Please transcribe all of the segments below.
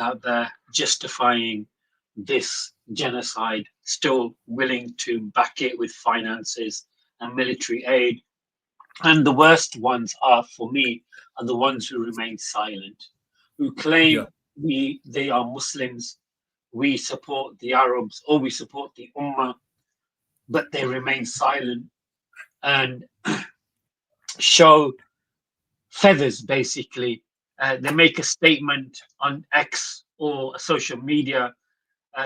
out there justifying this genocide, still willing to back it with finances and military aid. And the worst ones are, for me, are the ones who remain silent, who Yeah. claim they are Muslims, we support the Arabs or we support the Ummah, but they remain silent and show feathers, basically. They make a statement on X or social media,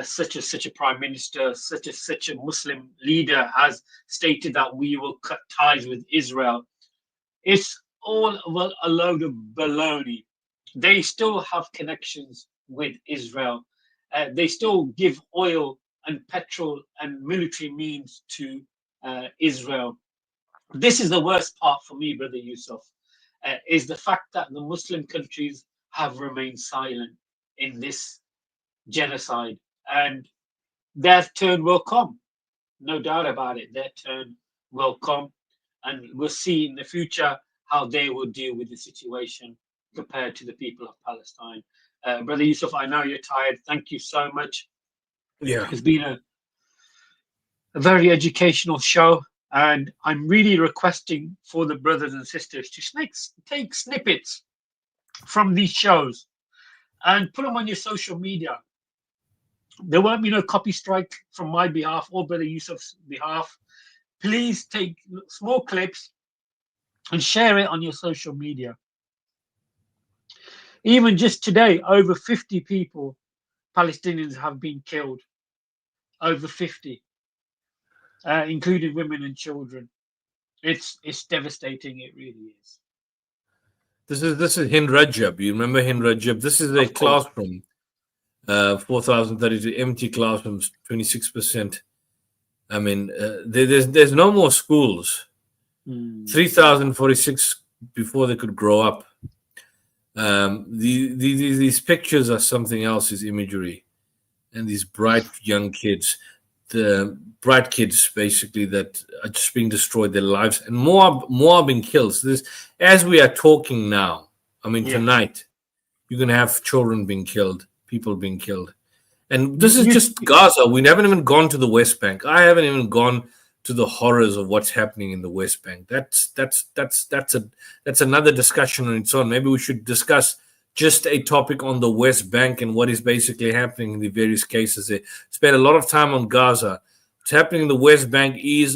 such a prime minister, such a Muslim leader has stated that we will cut ties with Israel. It's all, well, a load of baloney. They still have connections with Israel. They still give oil and petrol and military means to Israel. This is the worst part for me, Brother Yusuf, is the fact that the Muslim countries have remained silent in this genocide, and their turn will come. No doubt about it. Their turn will come, and we'll see in the future how they will deal with the situation compared to the people of Palestine. Brother Yusuf, I know you're tired. Thank you so much. Yeah. It's been a very educational show, and I'm really requesting for the brothers and sisters to take snippets from these shows and put them on your social media. There won't be no copy strike from my behalf or Brother Yusuf's behalf. Please take small clips and share it on your social media. Even just today, over 50 people, Palestinians, have been killed. Over 50, including women and children. It's devastating. It really is. This is Hind Rajab. You remember Hind Rajab? This is a Of course. classroom. 4,032 empty classrooms, 26%. I mean, there's no more schools. 3,046 before they could grow up. These pictures are something else. Is imagery, and these bright young kids, the bright kids basically that are just being destroyed, their lives, and more are being killed. So this, as we are talking now, I mean, tonight you're gonna have children being killed, people being killed, and this is just Gaza. We haven't even gone to the West Bank. I haven't even gone to the horrors of what's happening in the West Bank. That's another discussion on its own. Maybe we should discuss just a topic on the West Bank and what is basically happening in the various cases there. Spend a lot of time on Gaza. What's happening in the West Bank is